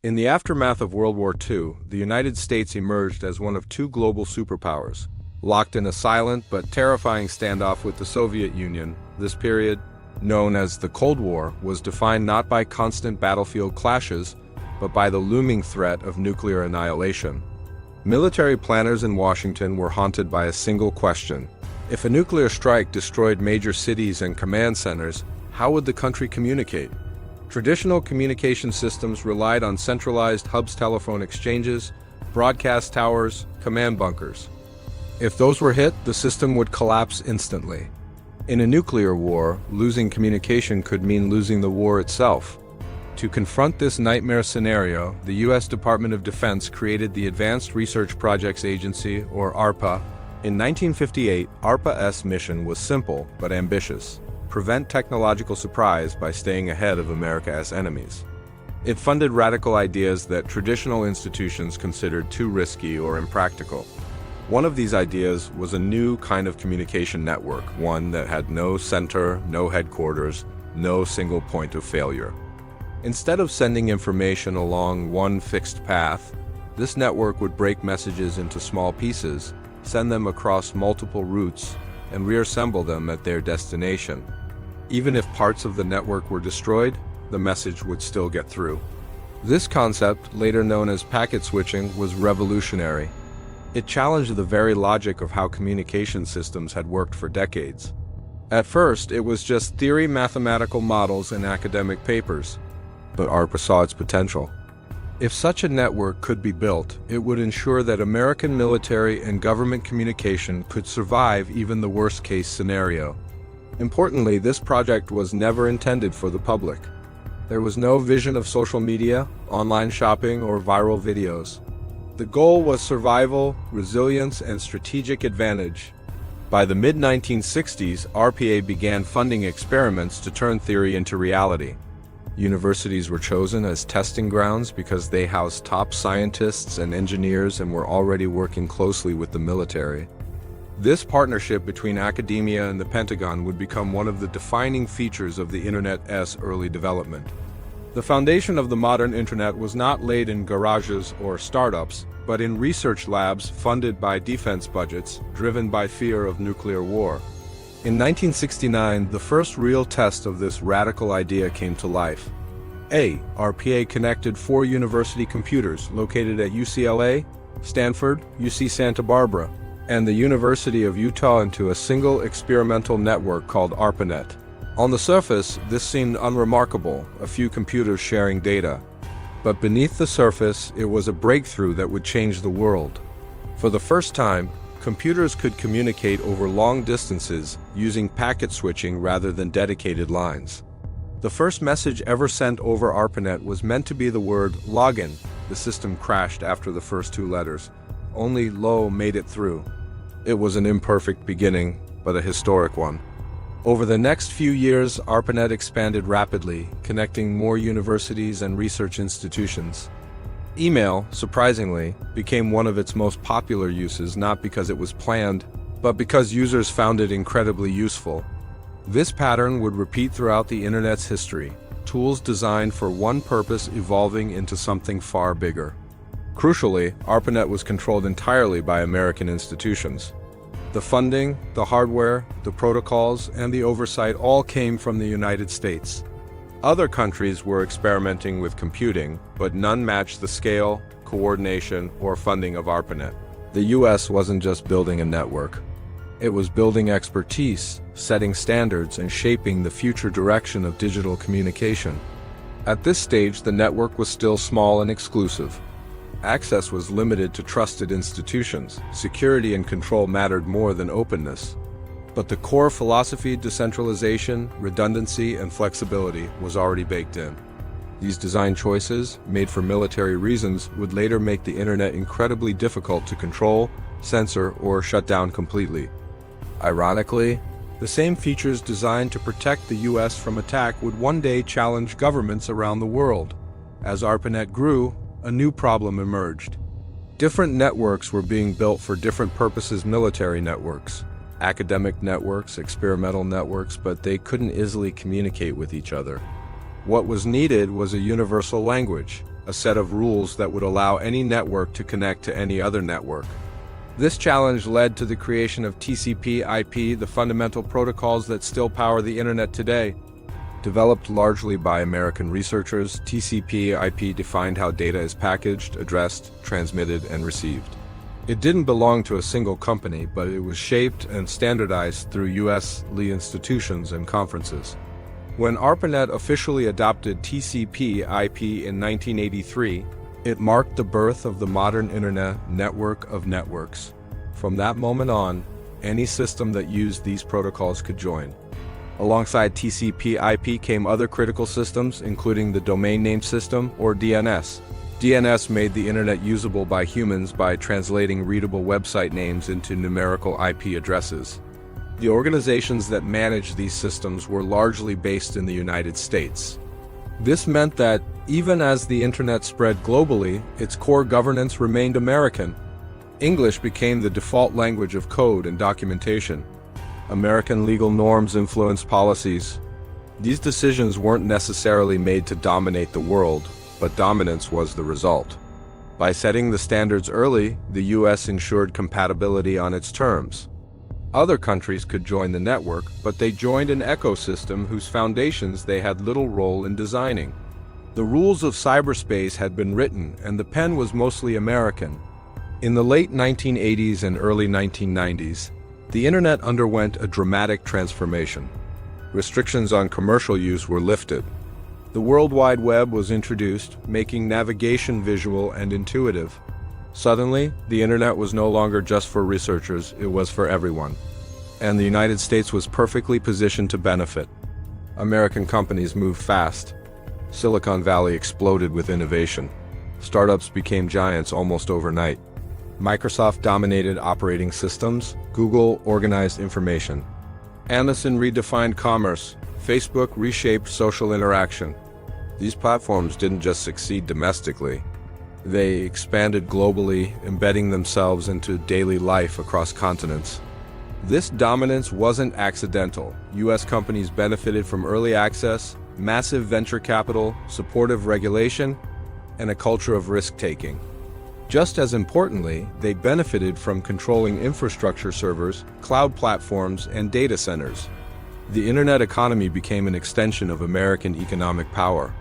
In the aftermath of World War II, the United States emerged as one of two global superpowers. Locked in a silent but terrifying standoff with the Soviet Union, this period, known as the Cold War, was defined not by constant battlefield clashes, but by the looming threat of nuclear annihilation. Military planners in Washington were haunted by a single question. If a nuclear strike destroyed major cities and command centers, how would the country communicate? Traditional communication systems relied on centralized hubs, telephone exchanges, broadcast towers, command bunkers. If those were hit, the system would collapse instantly. In a nuclear war, losing communication could mean losing the war itself. To confront this nightmare scenario, the U.S. Department of Defense created the Advanced Research Projects Agency, or ARPA. In 1958, ARPA's mission was simple but ambitious: prevent technological surprise by staying ahead of America's enemies. It funded radical ideas that traditional institutions considered too risky or impractical. One of these ideas was a new kind of communication network, one that had no center, no headquarters, no single point of failure. Instead of sending information along one fixed path, this network would break messages into small pieces, send them across multiple routes, and reassemble them at their destination. Even if parts of the network were destroyed, the message would still get through. This concept, later known as packet switching, was revolutionary. It challenged the very logic of how communication systems had worked for decades. At first, it was just theory, mathematical models, and academic papers. But ARPA saw its potential. If such a network could be built, it would ensure that American military and government communication could survive even the worst-case scenario. Importantly, this project was never intended for the public. There was no vision of social media, online shopping, or viral videos. The goal was survival, resilience, and strategic advantage. By the mid-1960s, ARPA began funding experiments to turn theory into reality. Universities were chosen as testing grounds because they housed top scientists and engineers and were already working closely with the military. This partnership between academia and the Pentagon would become one of the defining features of the Internet's early development. The foundation of the modern Internet was not laid in garages or startups, but in research labs funded by defense budgets, driven by fear of nuclear war. In 1969, the first real test of this radical idea came to life. ARPA connected 4 university computers located at UCLA, Stanford, UC Santa Barbara, and the University of Utah into a single experimental network called ARPANET. On the surface, this seemed unremarkable, a few computers sharing data. But beneath the surface, it was a breakthrough that would change the world. For the first time, computers could communicate over long distances using packet switching rather than dedicated lines. The first message ever sent over ARPANET was meant to be the word login. The system crashed after the first 2 letters. Only LO made it through. It was an imperfect beginning, but a historic one. Over the next few years, ARPANET expanded rapidly, connecting more universities and research institutions. Email, surprisingly, became one of its most popular uses, not because it was planned, but because users found it incredibly useful. This pattern would repeat throughout the Internet's history, tools designed for one purpose evolving into something far bigger. Crucially, ARPANET was controlled entirely by American institutions. The funding, the hardware, the protocols, and the oversight all came from the United States. Other countries were experimenting with computing, but none matched the scale, coordination, or funding of ARPANET. The US wasn't just building a network. It was building expertise, setting standards, and shaping the future direction of digital communication. At this stage, the network was still small and exclusive. Access was limited to trusted institutions. Security and control mattered more than openness. But the core philosophy, decentralization, redundancy, and flexibility, was already baked in. These design choices, made for military reasons, would later make the Internet incredibly difficult to control, censor, or shut down completely. Ironically, the same features designed to protect the US from attack would one day challenge governments around the world. As ARPANET grew, a new problem emerged. Different networks were being built for different purposes: military networks, academic networks, experimental networks, but they couldn't easily communicate with each other. What was needed was a universal language, a set of rules that would allow any network to connect to any other network. This challenge led to the creation of TCP/IP, the fundamental protocols that still power the Internet today. Developed largely by American researchers, TCP/IP defined how data is packaged, addressed, transmitted, and received. It didn't belong to a single company, but it was shaped and standardized through U.S.-led institutions and conferences. When ARPANET officially adopted TCP/IP in 1983, it marked the birth of the modern Internet network of networks. From that moment on, any system that used these protocols could join. Alongside TCP/IP came other critical systems, including the Domain Name System, or DNS. DNS made the Internet usable by humans by translating readable website names into numerical IP addresses. The organizations that managed these systems were largely based in the United States. This meant that, even as the Internet spread globally, its core governance remained American. English became the default language of code and documentation. American legal norms influenced policies. These decisions weren't necessarily made to dominate the world, but dominance was the result. By setting the standards early, the U.S. ensured compatibility on its terms. Other countries could join the network, but they joined an ecosystem whose foundations they had little role in designing. The rules of cyberspace had been written, and the pen was mostly American. In the late 1980s and early 1990s, the Internet underwent a dramatic transformation. Restrictions on commercial use were lifted. The World Wide Web was introduced, making navigation visual and intuitive. Suddenly, the Internet was no longer just for researchers, it was for everyone. And the United States was perfectly positioned to benefit. American companies moved fast. Silicon Valley exploded with innovation. Startups became giants almost overnight. Microsoft dominated operating systems, Google organized information. Amazon redefined commerce, Facebook reshaped social interaction. These platforms didn't just succeed domestically. They expanded globally, embedding themselves into daily life across continents. This dominance wasn't accidental. U.S. companies benefited from early access, massive venture capital, supportive regulation, and a culture of risk-taking. Just as importantly, they benefited from controlling infrastructure servers, cloud platforms, and data centers. The Internet economy became an extension of American economic power.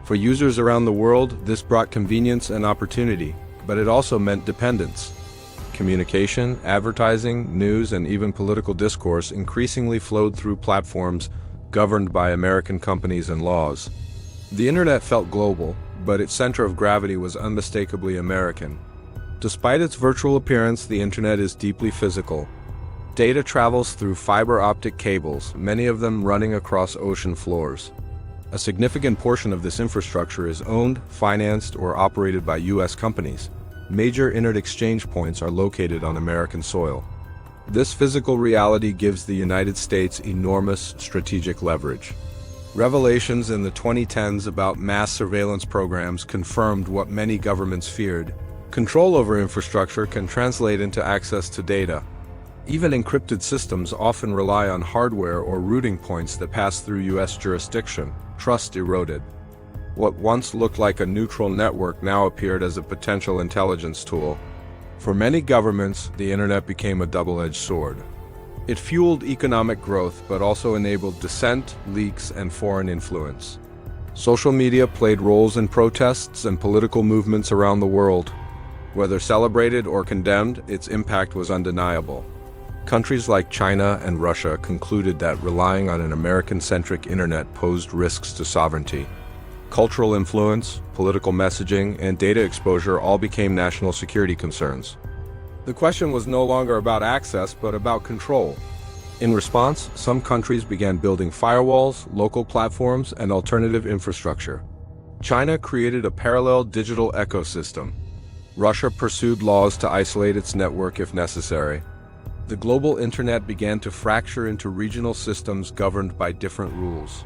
For users around the world, this brought convenience and opportunity, but it also meant dependence. Communication, advertising, news, and even political discourse increasingly flowed through platforms governed by American companies and laws. The Internet felt global, but its center of gravity was unmistakably American. Despite its virtual appearance, the Internet is deeply physical. Data travels through fiber optic cables, many of them running across ocean floors. A significant portion of this infrastructure is owned, financed, or operated by U.S. companies. Major internet exchange points are located on American soil. This physical reality gives the United States enormous strategic leverage. Revelations in the 2010s about mass surveillance programs confirmed what many governments feared. Control over infrastructure can translate into access to data. Even encrypted systems often rely on hardware or routing points that pass through U.S. jurisdiction. Trust eroded. What once looked like a neutral network now appeared as a potential intelligence tool. For many governments, the Internet became a double-edged sword. It fueled economic growth, but also enabled dissent, leaks, and foreign influence. Social media played roles in protests and political movements around the world. Whether celebrated or condemned, its impact was undeniable. Countries like China and Russia concluded that relying on an American-centric Internet posed risks to sovereignty. Cultural influence, political messaging, and data exposure all became national security concerns. The question was no longer about access, but about control. In response, some countries began building firewalls, local platforms, and alternative infrastructure. China created a parallel digital ecosystem. Russia pursued laws to isolate its network if necessary. The global Internet began to fracture into regional systems governed by different rules.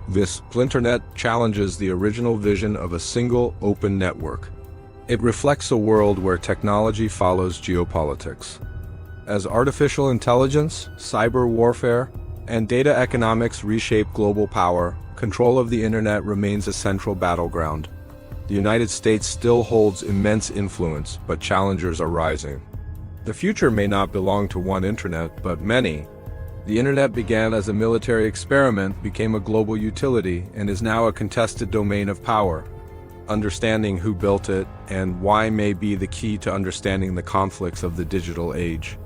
This Splinternet challenges the original vision of a single, open network. It reflects a world where technology follows geopolitics. As artificial intelligence, cyber warfare, and data economics reshape global power, control of the Internet remains a central battleground. the United States still holds immense influence, but challengers are rising. The future may not belong to one internet, but many. The internet began as a military experiment, became a global utility, and is now a contested domain of power. Understanding who built it and why may be the key to understanding the conflicts of the digital age.